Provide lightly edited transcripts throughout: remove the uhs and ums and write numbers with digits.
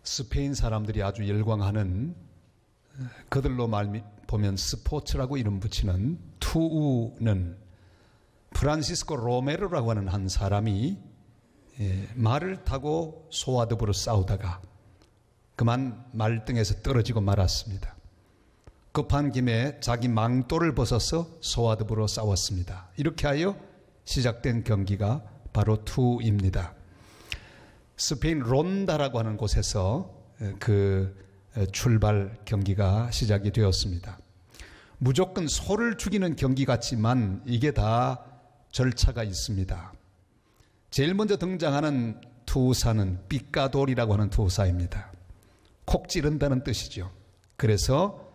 스페인 사람들이 아주 열광하는, 그들로 보면 스포츠라고 이름 붙이는 투우는 프란시스코 로메로라고 하는 한 사람이 말을 타고 소와드부로 싸우다가 그만 말등에서 떨어지고 말았습니다. 급한 김에 자기 망토를 벗어서 소와드부로 싸웠습니다. 이렇게 하여 시작된 경기가 바로 투입니다. 스페인 론다라고 하는 곳에서 그 출발 경기가 시작이 되었습니다. 무조건 소를 죽이는 경기 같지만 이게 다 절차가 있습니다. 제일 먼저 등장하는 투사는 삐까돌이라고 하는 투사입니다. 콕 찌른다는 뜻이죠. 그래서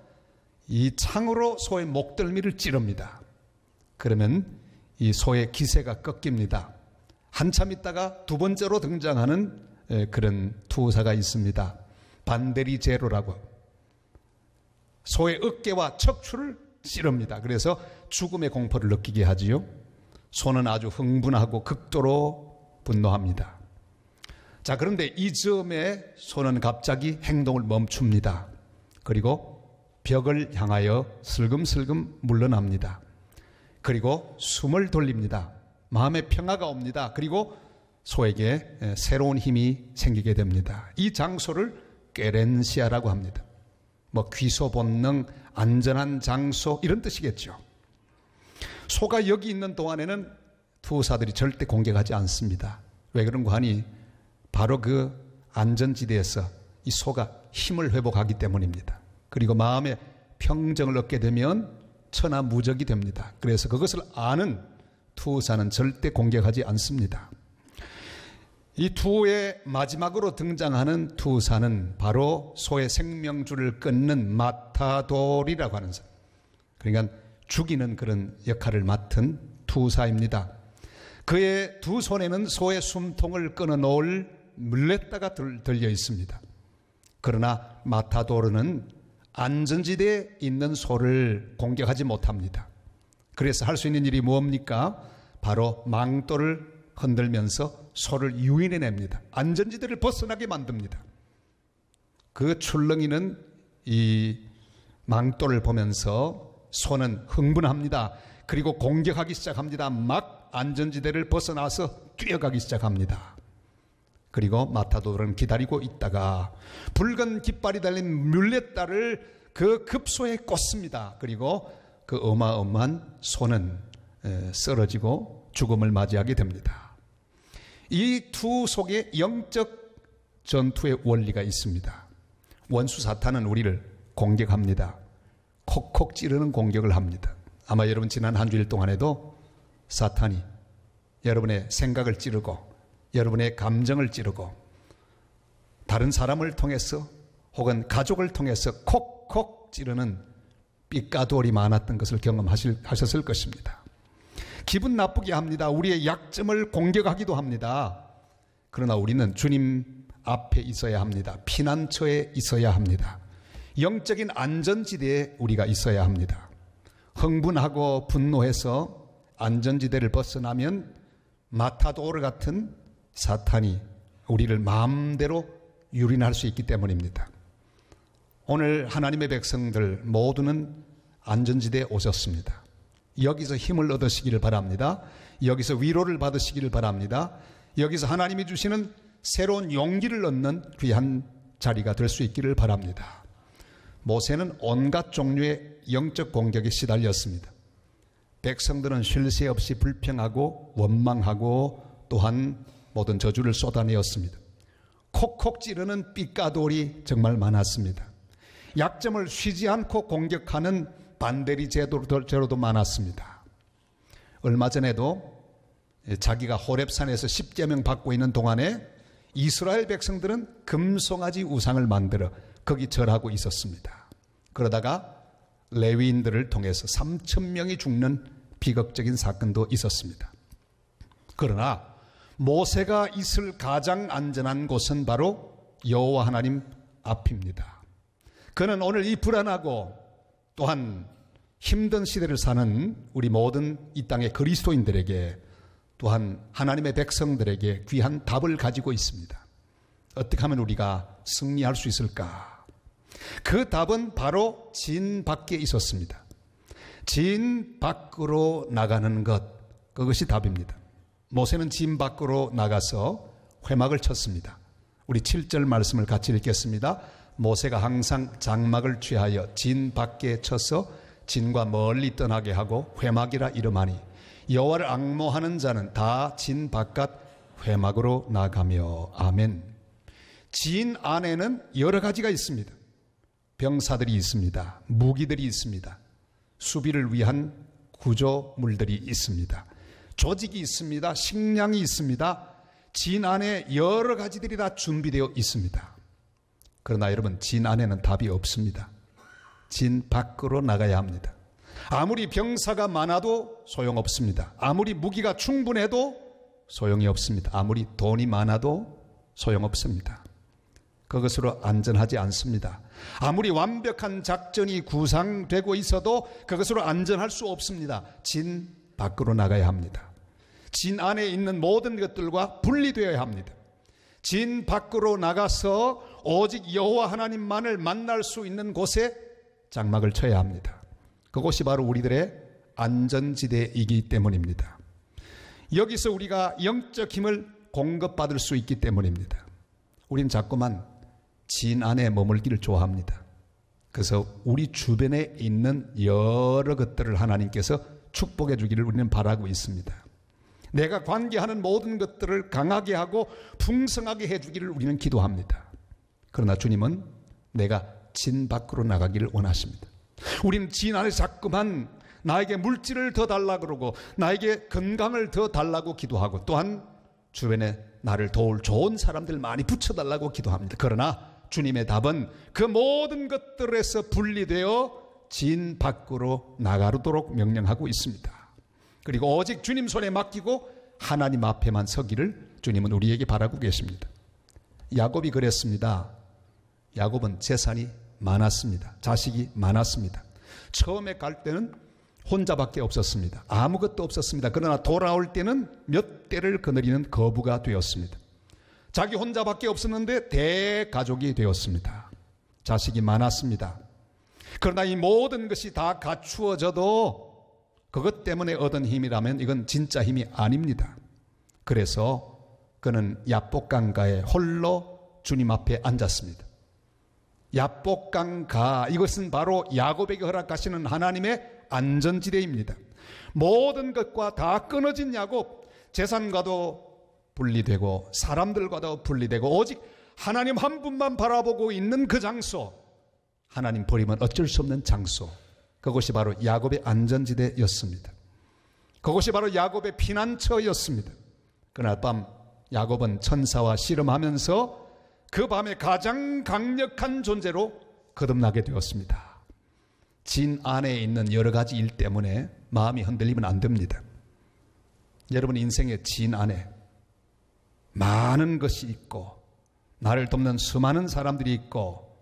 이 창으로 소의 목덜미를 찌릅니다. 그러면 이 소의 기세가 꺾입니다. 한참 있다가 두 번째로 등장하는 그런 투사가 있습니다. 반데리제로라고. 소의 어깨와 척추를 찌릅니다. 그래서 죽음의 공포를 느끼게 하지요. 소는 아주 흥분하고 극도로 분노합니다. 자, 그런데 이 즈음에 소는 갑자기 행동을 멈춥니다. 그리고 벽을 향하여 슬금슬금 물러납니다. 그리고 숨을 돌립니다. 마음의 평화가 옵니다. 그리고 소에게 새로운 힘이 생기게 됩니다. 이 장소를 꾀렌시아라고 합니다. 뭐 귀소 본능, 안전한 장소 이런 뜻이겠죠. 소가 여기 있는 동안에는 투사들이 절대 공격하지 않습니다. 왜 그런가 하니 바로 그 안전지대에서 이 소가 힘을 회복하기 때문입니다. 그리고 마음의 평정을 얻게 되면 천하무적이 됩니다. 그래서 그것을 아는 투사는 절대 공격하지 않습니다. 이 투의 마지막으로 등장하는 투사는 바로 소의 생명줄을 끊는 마타돌이라고 하는 사람. 그러니까 죽이는 그런 역할을 맡은 투사입니다. 그의 두 손에는 소의 숨통을 끊어놓을 물레따가 들려 있습니다. 그러나 마타도르는 안전지대에 있는 소를 공격하지 못합니다. 그래서 할 수 있는 일이 뭡니까? 바로 망토를 흔들면서 소를 유인해냅니다. 안전지대를 벗어나게 만듭니다. 그 출렁이는 이 망토를 보면서 소는 흥분합니다. 그리고 공격하기 시작합니다. 막 안전지대를 벗어나서 뛰어가기 시작합니다. 그리고 마타도르는 기다리고 있다가 붉은 깃발이 달린 뮬레따를 그 급소에 꽂습니다. 그리고 그 어마어마한 소는 쓰러지고 죽음을 맞이하게 됩니다. 이 투 속에 영적 전투의 원리가 있습니다. 원수 사탄은 우리를 공격합니다. 콕콕 찌르는 공격을 합니다. 아마 여러분 지난 한 주일 동안에도 사탄이 여러분의 생각을 찌르고 여러분의 감정을 찌르고 다른 사람을 통해서 혹은 가족을 통해서 콕콕 찌르는 삐까돌이 많았던 것을 경험하셨을 것입니다. 기분 나쁘게 합니다. 우리의 약점을 공격하기도 합니다. 그러나 우리는 주님 앞에 있어야 합니다. 피난처에 있어야 합니다. 영적인 안전지대에 우리가 있어야 합니다. 흥분하고 분노해서 안전지대를 벗어나면 마타도르 같은 사탄이 우리를 마음대로 유린할 수 있기 때문입니다. 오늘 하나님의 백성들 모두는 안전지대에 오셨습니다. 여기서 힘을 얻으시기를 바랍니다. 여기서 위로를 받으시기를 바랍니다. 여기서 하나님이 주시는 새로운 용기를 얻는 귀한 자리가 될 수 있기를 바랍니다. 모세는 온갖 종류의 영적 공격에 시달렸습니다. 백성들은 쉴 새 없이 불평하고 원망하고 또한 모든 저주를 쏟아내었습니다. 콕콕 찌르는 삐까돌이 정말 많았습니다. 약점을 쉬지 않고 공격하는 반대리 제도도 많았습니다. 얼마 전에도 자기가 호렙산에서 십계명 받고 있는 동안에 이스라엘 백성들은 금송아지 우상을 만들어 거기 절하고 있었습니다. 그러다가 레위인들을 통해서 3,000명이 죽는 비극적인 사건도 있었습니다. 그러나 모세가 있을 가장 안전한 곳은 바로 여호와 하나님 앞입니다. 그는 오늘 이 불안하고 또한 힘든 시대를 사는 우리 모든 이 땅의 그리스도인들에게 또한 하나님의 백성들에게 귀한 답을 가지고 있습니다. 어떻게 하면 우리가 승리할 수 있을까? 그 답은 바로 진 밖에 있었습니다. 진 밖으로 나가는 것, 그것이 답입니다. 모세는 진 밖으로 나가서 회막을 쳤습니다. 우리 7절 말씀을 같이 읽겠습니다. 모세가 항상 장막을 취하여 진 밖에 쳐서 진과 멀리 떠나게 하고 회막이라 이름하니 여호와를 앙모하는 자는 다 진 바깥 회막으로 나가며. 아멘. 진 안에는 여러 가지가 있습니다. 병사들이 있습니다. 무기들이 있습니다. 수비를 위한 구조물들이 있습니다. 조직이 있습니다. 식량이 있습니다. 진 안에 여러 가지들이 다 준비되어 있습니다. 그러나 여러분, 진 안에는 답이 없습니다. 진 밖으로 나가야 합니다. 아무리 병사가 많아도 소용없습니다. 아무리 무기가 충분해도 소용이 없습니다. 아무리 돈이 많아도 소용없습니다. 그것으로 안전하지 않습니다. 아무리 완벽한 작전이 구상되고 있어도 그것으로 안전할 수 없습니다. 진 밖으로 나가야 합니다. 진 안에 있는 모든 것들과 분리되어야 합니다. 진 밖으로 나가서 오직 여호와 하나님만을 만날 수 있는 곳에 장막을 쳐야 합니다. 그곳이 바로 우리들의 안전지대이기 때문입니다. 여기서 우리가 영적 힘을 공급받을 수 있기 때문입니다. 우린 자꾸만 진 안에 머물기를 좋아합니다. 그래서 우리 주변에 있는 여러 것들을 하나님께서 축복해 주기를 우리는 바라고 있습니다. 내가 관계하는 모든 것들을 강하게 하고 풍성하게 해 주기를 우리는 기도합니다. 그러나 주님은 내가 진 밖으로 나가기를 원하십니다. 우리는 진 안에 자꾸만 나에게 물질을 더 달라 그러고 나에게 건강을 더 달라고 기도하고 또한 주변에 나를 도울 좋은 사람들 많이 붙여달라고 기도합니다. 그러나 주님의 답은 그 모든 것들에서 분리되어 진 밖으로 나가도록 명령하고 있습니다. 그리고 오직 주님 손에 맡기고 하나님 앞에만 서기를 주님은 우리에게 바라고 계십니다. 야곱이 그랬습니다. 야곱은 재산이 많았습니다. 자식이 많았습니다. 처음에 갈 때는 혼자밖에 없었습니다. 아무것도 없었습니다. 그러나 돌아올 때는 몇 대를 거느리는 거부가 되었습니다. 자기 혼자밖에 없었는데 대가족이 되었습니다. 자식이 많았습니다. 그러나 이 모든 것이 다 갖추어져도 그것 때문에 얻은 힘이라면 이건 진짜 힘이 아닙니다. 그래서 그는 야복강가에 홀로 주님 앞에 앉았습니다. 야복강가, 이것은 바로 야곱에게 허락하시는 하나님의 안전지대입니다. 모든 것과 다 끊어진 야곱, 재산과도 분리되고 사람들과도 분리되고 오직 하나님 한 분만 바라보고 있는 그 장소, 하나님 버리면 어쩔 수 없는 장소, 그것이 바로 야곱의 안전지대였습니다. 그것이 바로 야곱의 피난처였습니다. 그날 밤 야곱은 천사와 씨름하면서 그 밤에 가장 강력한 존재로 거듭나게 되었습니다. 진 안에 있는 여러 가지 일 때문에 마음이 흔들리면 안 됩니다. 여러분 인생의 진 안에 많은 것이 있고 나를 돕는 수많은 사람들이 있고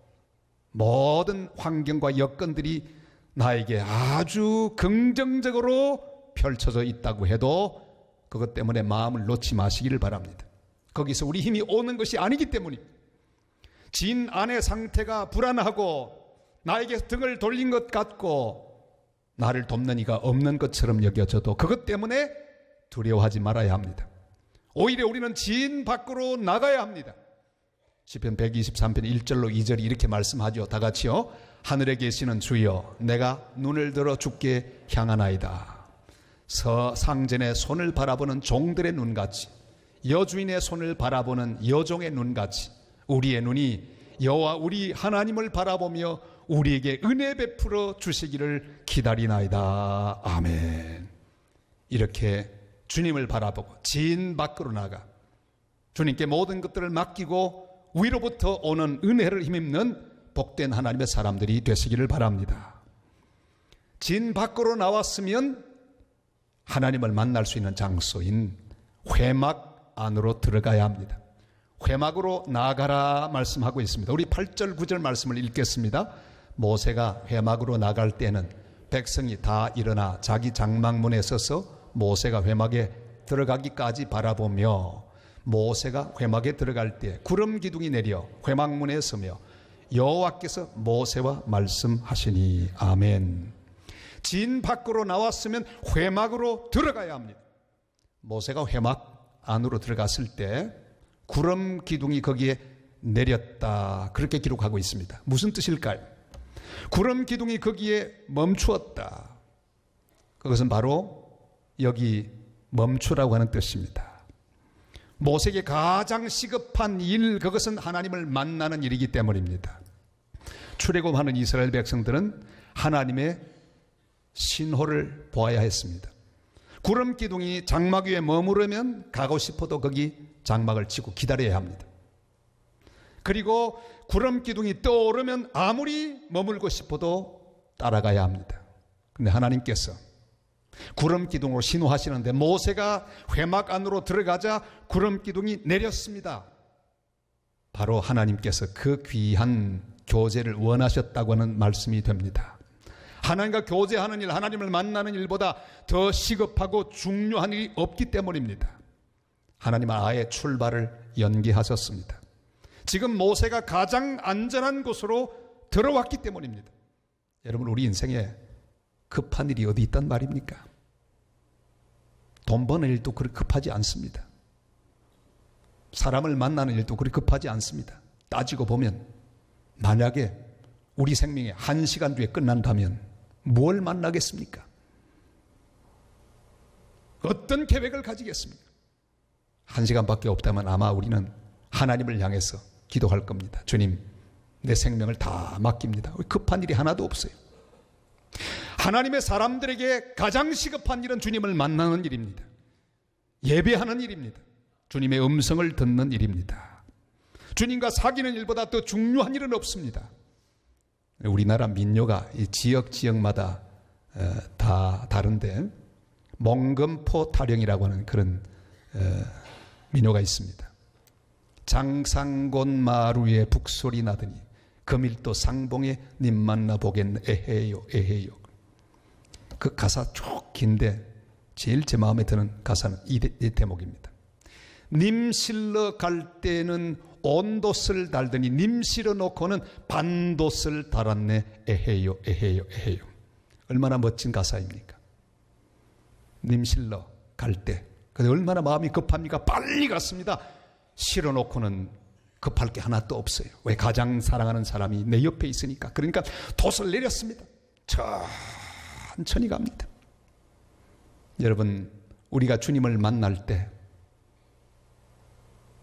모든 환경과 여건들이 나에게 아주 긍정적으로 펼쳐져 있다고 해도 그것 때문에 마음을 놓지 마시기를 바랍니다. 거기서 우리 힘이 오는 것이 아니기 때문입니다. 진 안의 상태가 불안하고 나에게 등을 돌린 것 같고 나를 돕는 이가 없는 것처럼 여겨져도 그것 때문에 두려워하지 말아야 합니다. 오히려 우리는 진 밖으로 나가야 합니다. 시편 123편 1절로 2절이 이렇게 말씀하죠. 다 같이요. 하늘에 계시는 주여, 내가 눈을 들어 주께 향하나이다. 상전의 손을 바라보는 종들의 눈같이, 여주인의 손을 바라보는 여종의 눈같이 우리의 눈이 여호와 우리 하나님을 바라보며 우리에게 은혜 베풀어 주시기를 기다리나이다. 아멘. 이렇게 주님을 바라보고 진 밖으로 나가 주님께 모든 것들을 맡기고 위로부터 오는 은혜를 힘입는 복된 하나님의 사람들이 되시기를 바랍니다. 진 밖으로 나왔으면 하나님을 만날 수 있는 장소인 회막 안으로 들어가야 합니다. 회막으로 나가라 말씀하고 있습니다. 우리 8절 9절 말씀을 읽겠습니다. 모세가 회막으로 나갈 때는 백성이 다 일어나 자기 장막문에 서서 모세가 회막에 들어가기까지 바라보며 모세가 회막에 들어갈 때 구름 기둥이 내려 회막문에 서며 여호와께서 모세와 말씀하시니. 아멘. 진 밖으로 나왔으면 회막으로 들어가야 합니다. 모세가 회막 안으로 들어갔을 때 구름 기둥이 거기에 내렸다, 그렇게 기록하고 있습니다. 무슨 뜻일까요? 구름 기둥이 거기에 멈추었다. 그것은 바로 여기 멈추라고 하는 뜻입니다. 모세에게 가장 시급한 일, 그것은 하나님을 만나는 일이기 때문입니다. 출애굽하는 이스라엘 백성들은 하나님의 신호를 보아야 했습니다. 구름 기둥이 장막 위에 머무르면 가고 싶어도 거기 장막을 치고 기다려야 합니다. 그리고 구름 기둥이 떠오르면 아무리 머물고 싶어도 따라가야 합니다. 그런데 하나님께서 구름 기둥으로 신호하시는데 모세가 회막 안으로 들어가자 구름 기둥이 내렸습니다. 바로 하나님께서 그 귀한 교제를 원하셨다고 하는 말씀이 됩니다. 하나님과 교제하는 일, 하나님을 만나는 일보다 더 시급하고 중요한 일이 없기 때문입니다. 하나님은 아예 출발을 연기하셨습니다. 지금 모세가 가장 안전한 곳으로 들어왔기 때문입니다. 여러분, 우리 인생에 급한 일이 어디 있단 말입니까? 돈 버는 일도 그렇게 급하지 않습니다. 사람을 만나는 일도 그렇게 급하지 않습니다. 따지고 보면 만약에 우리 생명이 1시간 뒤에 끝난다면 뭘 만나겠습니까? 어떤 계획을 가지겠습니까? 1시간밖에 없다면 아마 우리는 하나님을 향해서 기도할 겁니다. 주님, 내 생명을 다 맡깁니다. 급한 일이 하나도 없어요. 하나님의 사람들에게 가장 시급한 일은 주님을 만나는 일입니다. 예배하는 일입니다. 주님의 음성을 듣는 일입니다. 주님과 사귀는 일보다 더 중요한 일은 없습니다. 우리나라 민요가 이 지역마다 다 다른데 몽금포 타령이라고 하는 그런 민요가 있습니다. 장상곤 마루에 북소리 나더니 금일도 상봉에 님 만나 보겠네 에헤요 에헤요. 그 가사 쭉 긴데 제일 제 마음에 드는 가사는 이 대목입니다. 님 실러 갈 때는 온돛을 달더니 님 실어 놓고는 반돛을 달았네 에헤요 에헤요 에헤요. 얼마나 멋진 가사입니까? 님 실러 갈 때 근데 얼마나 마음이 급합니까? 빨리 갔습니다. 실어 놓고는 급할 게 하나도 없어요. 왜? 가장 사랑하는 사람이 내 옆에 있으니까. 그러니까 돛을 내렸습니다. 천천히 갑니다. 여러분, 우리가 주님을 만날 때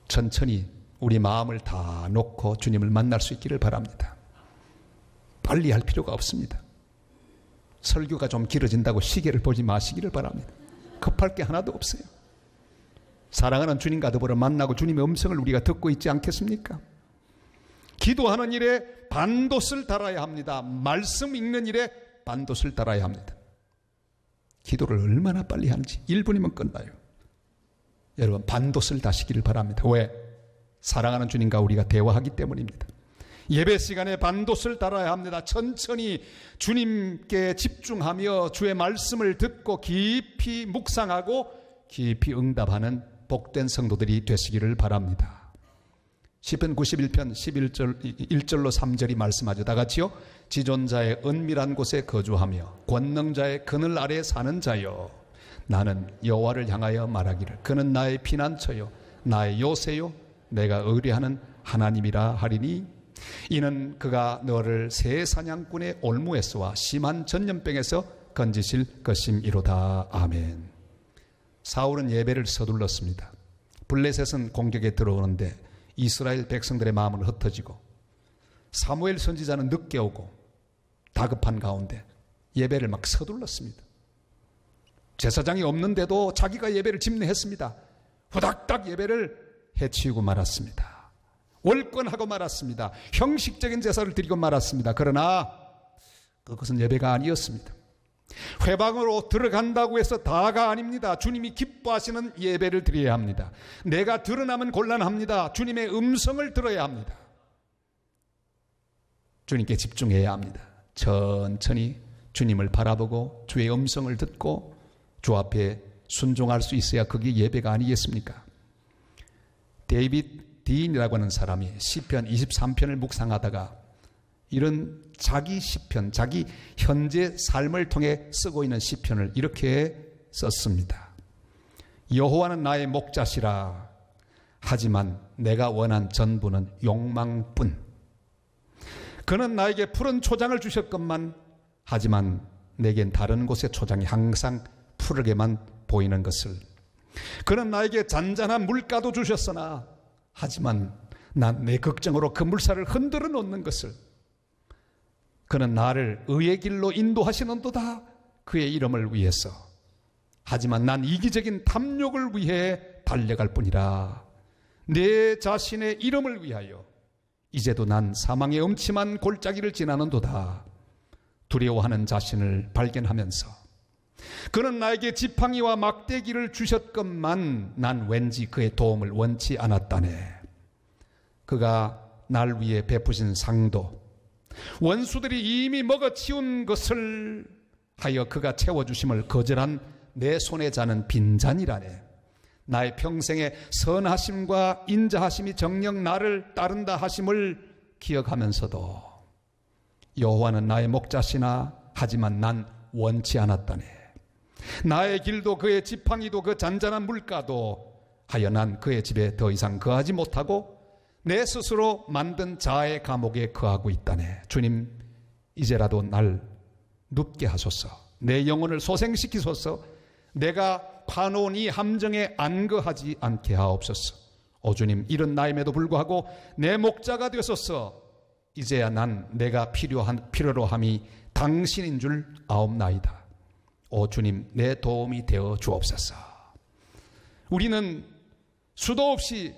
천천히 우리 마음을 다 놓고 주님을 만날 수 있기를 바랍니다. 빨리 할 필요가 없습니다. 설교가 좀 길어진다고 시계를 보지 마시기를 바랍니다. 급할 게 하나도 없어요. 사랑하는 주님과 더불어 만나고 주님의 음성을 우리가 듣고 있지 않겠습니까? 기도하는 일에 반돛을 달아야 합니다. 말씀 읽는 일에 반돛을 달아야 합니다. 기도를 얼마나 빨리 하는지 1분이면 끝나요. 여러분, 반돛을 다시기를 바랍니다. 왜? 사랑하는 주님과 우리가 대화하기 때문입니다. 예배 시간에 반돛을 달아야 합니다. 천천히 주님께 집중하며 주의 말씀을 듣고 깊이 묵상하고 깊이 응답하는 복된 성도들이 되시기를 바랍니다. 시편 91편 1절로 3절이 말씀하죠. 다 같이요. 지존자의 은밀한 곳에 거주하며 권능자의 그늘 아래 사는 자여, 나는 여호와를 향하여 말하기를 그는 나의 피난처요 나의 요새요 내가 의뢰하는 하나님이라 하리니 이는 그가 너를 새 사냥꾼의 올무에서와 심한 전염병에서 건지실 것임이로다. 아멘. 사울은 예배를 서둘렀습니다. 블레셋은 공격에 들어오는데 이스라엘 백성들의 마음은 흩어지고 사무엘 선지자는 늦게 오고 다급한 가운데 예배를 막 서둘렀습니다. 제사장이 없는데도 자기가 예배를 집례했습니다. 후닥닥 예배를 해치우고 말았습니다. 월권하고 말았습니다. 형식적인 제사를 드리고 말았습니다. 그러나 그것은 예배가 아니었습니다. 회방으로 들어간다고 해서 다가 아닙니다. 주님이 기뻐하시는 예배를 드려야 합니다. 내가 드러나면 곤란합니다. 주님의 음성을 들어야 합니다. 주님께 집중해야 합니다. 천천히 주님을 바라보고 주의 음성을 듣고 주 앞에 순종할 수 있어야 그게 예배가 아니겠습니까? 데이빗 딘이라고 하는 사람이 시편 23편을 묵상하다가 이런 자기 시편, 자기 현재 삶을 통해 쓰고 있는 시편을 이렇게 썼습니다. 여호와는 나의 목자시라. 하지만 내가 원한 전부는 욕망뿐. 그는 나에게 푸른 초장을 주셨건만 하지만 내겐 다른 곳의 초장이 항상 푸르게만 보이는 것을. 그는 나에게 잔잔한 물가도 주셨으나 하지만 난 내 걱정으로 그 물살을 흔들어 놓는 것을. 그는 나를 의의 길로 인도하시는도다 그의 이름을 위해서. 하지만 난 이기적인 탐욕을 위해 달려갈 뿐이라. 내 자신의 이름을 위하여 이제도 난 사망의 음침한 골짜기를 지나는도다. 두려워하는 자신을 발견하면서 그는 나에게 지팡이와 막대기를 주셨건만 난 왠지 그의 도움을 원치 않았다네. 그가 날 위해 베푸신 상도 원수들이 이미 먹어치운 것을 하여 그가 채워주심을 거절한 내 손에 자는 빈잔이라네. 나의 평생의 선하심과 인자하심이 정녕 나를 따른다 하심을 기억하면서도 여호와는 나의 목자시나 하지만 난 원치 않았다네. 나의 길도 그의 지팡이도 그 잔잔한 물가도 하여 난 그의 집에 더 이상 거하지 못하고 내 스스로 만든 자아의 감옥에 거하고 있다네. 주님, 이제라도 날 눕게 하소서. 내 영혼을 소생시키소서. 내가 파놓은 이 함정에 안거하지 않게 하옵소서. 오 주님, 이런 나임에도 불구하고 내 목자가 되소서. 이제야 난 내가 필요로 함이 당신인 줄 아옵나이다. 오 주님, 내 도움이 되어 주옵소서. 우리는 수도 없이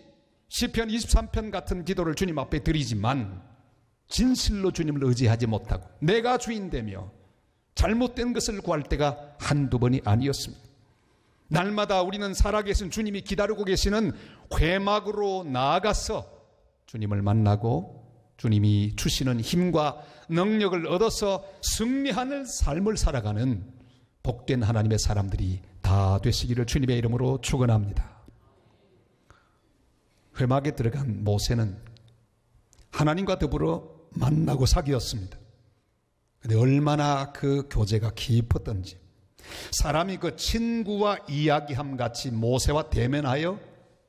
시편 23편 같은 기도를 주님 앞에 드리지만 진실로 주님을 의지하지 못하고 내가 주인되며 잘못된 것을 구할 때가 한두 번이 아니었습니다. 날마다 우리는 살아계신 주님이 기다리고 계시는 회막으로 나아가서 주님을 만나고 주님이 주시는 힘과 능력을 얻어서 승리하는 삶을 살아가는 복된 하나님의 사람들이 다 되시기를 주님의 이름으로 축원합니다. 회막에 들어간 모세는 하나님과 더불어 만나고 사귀었습니다. 그런데 얼마나 그 교제가 깊었던지 사람이 그 친구와 이야기함 같이 모세와 대면하여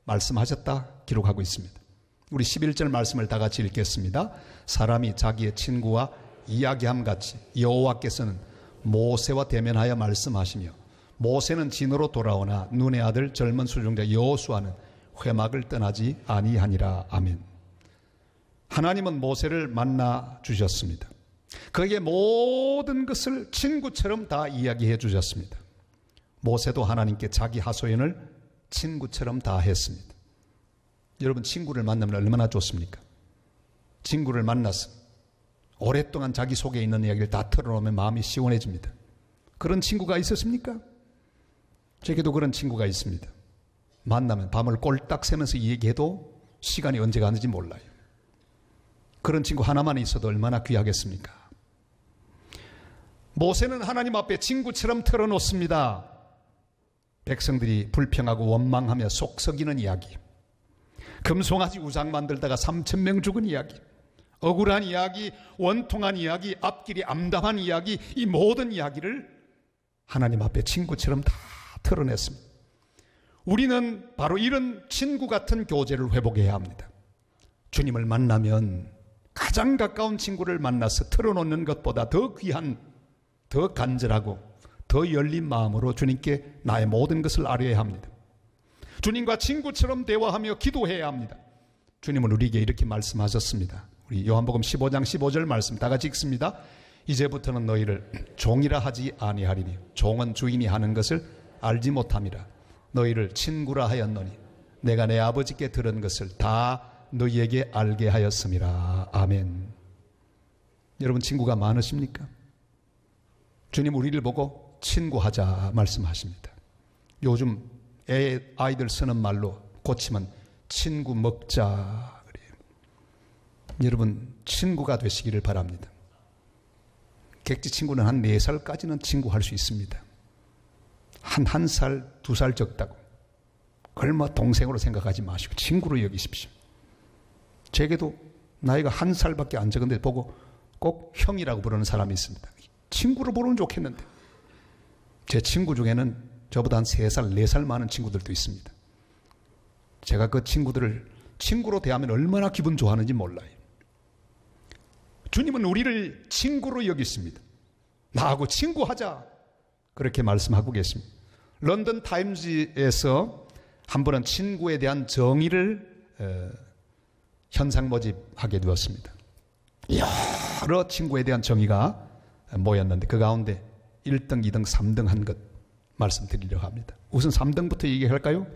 말씀하셨다 기록하고 있습니다. 우리 11절 말씀을 다 같이 읽겠습니다. 사람이 자기의 친구와 이야기함 같이 여호와께서는 모세와 대면하여 말씀하시며 모세는 진으로 돌아오나 눈의 아들 젊은 수종자 여호수아는 회막을 떠나지 아니하니라. 아멘. 하나님은 모세를 만나 주셨습니다. 그에게 모든 것을 친구처럼 다 이야기해 주셨습니다. 모세도 하나님께 자기 하소연을 친구처럼 다 했습니다. 여러분, 친구를 만나면 얼마나 좋습니까? 친구를 만나서 오랫동안 자기 속에 있는 이야기를 다 털어놓으면 마음이 시원해집니다. 그런 친구가 있었습니까? 제게도 그런 친구가 있습니다. 만나면 밤을 꼴딱 새면서 얘기해도 시간이 언제 가는지 몰라요. 그런 친구 하나만 있어도 얼마나 귀하겠습니까? 모세는 하나님 앞에 친구처럼 털어놓습니다. 백성들이 불평하고 원망하며 속 썩이는 이야기, 금송아지 우상 만들다가 3,000명 죽은 이야기, 억울한 이야기, 원통한 이야기, 앞길이 암담한 이야기, 이 모든 이야기를 하나님 앞에 친구처럼 다 털어냈습니다. 우리는 바로 이런 친구 같은 교제를 회복해야 합니다. 주님을 만나면 가장 가까운 친구를 만나서 털어놓는 것보다 더 귀한, 더 간절하고 더 열린 마음으로 주님께 나의 모든 것을 아뢰어야 합니다. 주님과 친구처럼 대화하며 기도해야 합니다. 주님은 우리에게 이렇게 말씀하셨습니다. 우리 요한복음 15장 15절 말씀 다 같이 읽습니다. 이제부터는 너희를 종이라 하지 아니하리니 종은 주인이 하는 것을 알지 못함이라. 너희를 친구라 하였노니 내가 내 아버지께 들은 것을 다 너희에게 알게 하였음이라. 아멘. 여러분, 친구가 많으십니까? 주님 우리를 보고 친구하자 말씀하십니다. 요즘 아이들 쓰는 말로 고치면 친구 먹자 그래요. 여러분, 친구가 되시기를 바랍니다. 객지 친구는 한 4살까지는 친구할 수 있습니다. 한 1살, 2살 적다고 그걸 뭐 동생으로 생각하지 마시고 친구로 여기십시오. 제게도 나이가 1살밖에 안 적은데 보고 꼭 형이라고 부르는 사람이 있습니다. 친구로 부르면 좋겠는데 제 친구 중에는 저보다 한 3살, 4살 많은 친구들도 있습니다. 제가 그 친구들을 친구로 대하면 얼마나 기분 좋아하는지 몰라요. 주님은 우리를 친구로 여기십니다. 나하고 친구하자 그렇게 말씀하고 계십니다. 런던 타임즈에서 한 번은 친구에 대한 정의를 현상 모집하게 되었습니다. 여러 친구에 대한 정의가 모였는데 그 가운데 1등, 2등, 3등 한 것 말씀드리려고 합니다. 우선 3등부터 얘기할까요?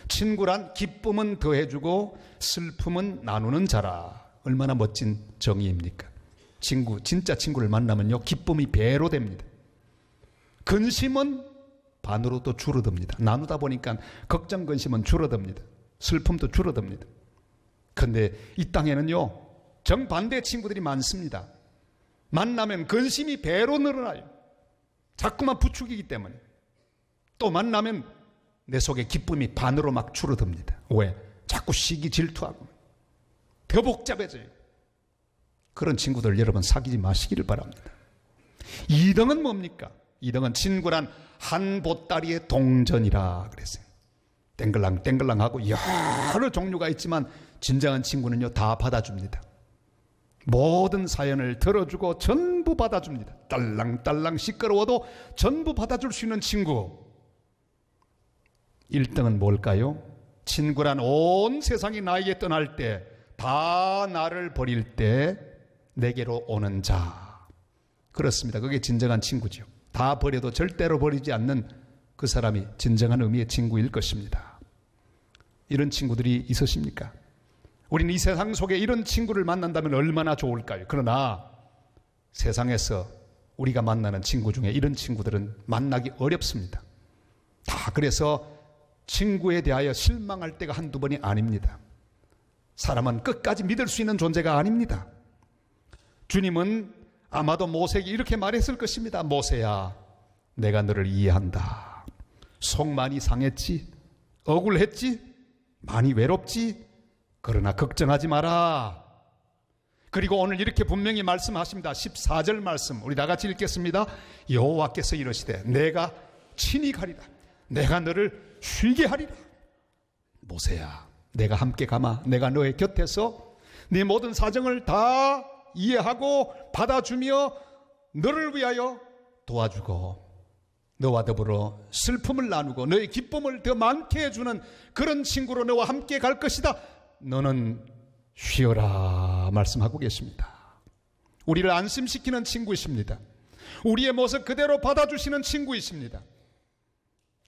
친구란 기쁨은 더해주고 슬픔은 나누는 자라. 얼마나 멋진 정의입니까? 친구, 진짜 친구를 만나면요 기쁨이 배로 됩니다. 근심은 반으로 또 줄어듭니다. 나누다 보니까 걱정, 근심은 줄어듭니다. 슬픔도 줄어듭니다. 그런데 이 땅에는요 정반대 친구들이 많습니다. 만나면 근심이 배로 늘어나요. 자꾸만 부추기기 때문에. 또 만나면 내 속에 기쁨이 반으로 막 줄어듭니다. 왜? 자꾸 시기 질투하고 더 복잡해져요. 그런 친구들 여러분 사귀지 마시기를 바랍니다. 2등은 뭡니까? 2등은 친구란 한 보따리의 동전이라 그랬어요. 땡글랑 땡글랑하고 여러 종류가 있지만 진정한 친구는요 다 받아줍니다. 모든 사연을 들어주고 전부 받아줍니다. 딸랑딸랑 시끄러워도 전부 받아줄 수 있는 친구. 1등은 뭘까요? 친구란 온 세상이 나에게 떠날 때, 다 나를 버릴 때 내게로 오는 자. 그렇습니다. 그게 진정한 친구죠. 다 버려도 절대로 버리지 않는 그 사람이 진정한 의미의 친구일 것입니다. 이런 친구들이 있으십니까? 우리는 이 세상 속에 이런 친구를 만난다면 얼마나 좋을까요? 그러나 세상에서 우리가 만나는 친구 중에 이런 친구들은 만나기 어렵습니다. 다 그래서 친구에 대하여 실망할 때가 한두 번이 아닙니다. 사람은 끝까지 믿을 수 있는 존재가 아닙니다. 주님은 아마도 모세에게 이렇게 말했을 것입니다. 모세야, 내가 너를 이해한다. 속 많이 상했지? 억울했지? 많이 외롭지? 그러나 걱정하지 마라. 그리고 오늘 이렇게 분명히 말씀하십니다. 14절 말씀 우리 다 같이 읽겠습니다. 여호와께서 이러시되 내가 친히 가리라. 내가 너를 쉬게 하리라. 모세야, 내가 함께 가마. 내가 너의 곁에서 네 모든 사정을 다 이해하고 받아주며 너를 위하여 도와주고 너와 더불어 슬픔을 나누고 너의 기쁨을 더 많게 해주는 그런 친구로 너와 함께 갈 것이다. 너는 쉬어라 말씀하고 계십니다. 우리를 안심시키는 친구이십니다. 우리의 모습 그대로 받아주시는 친구이십니다.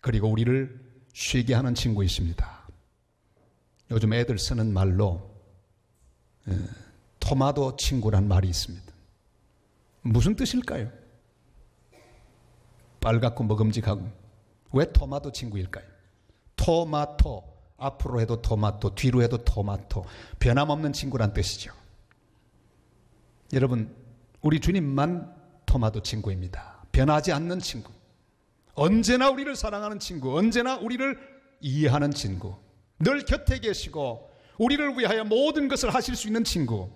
그리고 우리를 쉬게 하는 친구이십니다. 요즘 애들 쓰는 말로 토마토 친구란 말이 있습니다. 무슨 뜻일까요? 빨갛고 먹음직하고. 왜 토마토 친구일까요? 토마토, 앞으로 해도 토마토, 뒤로 해도 토마토, 변함없는 친구란 뜻이죠. 여러분, 우리 주님만 토마토 친구입니다. 변하지 않는 친구, 언제나 우리를 사랑하는 친구, 언제나 우리를 이해하는 친구, 늘 곁에 계시고 우리를 위하여 모든 것을 하실 수 있는 친구.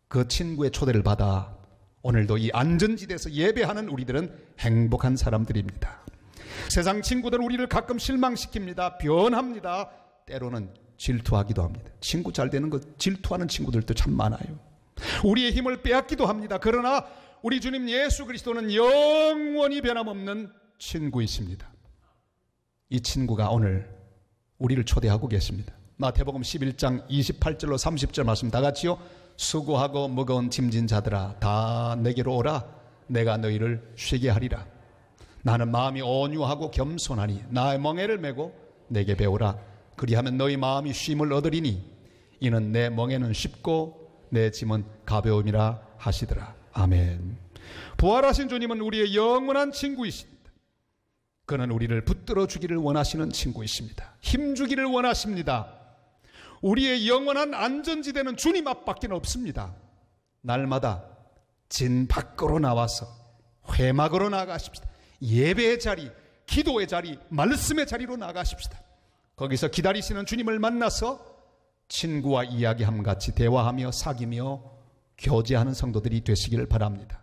그 친구의 초대를 받아 오늘도 이 안전지대에서 예배하는 우리들은 행복한 사람들입니다. 세상 친구들은 우리를 가끔 실망시킵니다. 변합니다. 때로는 질투하기도 합니다. 친구 잘 되는 것 질투하는 친구들도 참 많아요. 우리의 힘을 빼앗기도 합니다. 그러나 우리 주님 예수 그리스도는 영원히 변함없는 친구이십니다. 이 친구가 오늘 우리를 초대하고 계십니다. 마태복음 11장 28절로 30절 말씀 다 같이요. 수고하고 무거운 짐진 자들아 다 내게로 오라. 내가 너희를 쉬게 하리라. 나는 마음이 온유하고 겸손하니 나의 멍에를 메고 내게 배우라. 그리하면 너희 마음이 쉼을 얻으리니 이는 내 멍에는 쉽고 내 짐은 가벼움이라 하시더라. 아멘. 부활하신 주님은 우리의 영원한 친구이십니다. 그는 우리를 붙들어 주기를 원하시는 친구이십니다. 힘주기를 원하십니다. 우리의 영원한 안전지대는 주님 앞밖에 없습니다. 날마다 진 밖으로 나와서 회막으로 나가십시다. 예배의 자리, 기도의 자리, 말씀의 자리로 나가십시다. 거기서 기다리시는 주님을 만나서 친구와 이야기함 같이 대화하며 사귀며 교제하는 성도들이 되시기를 바랍니다.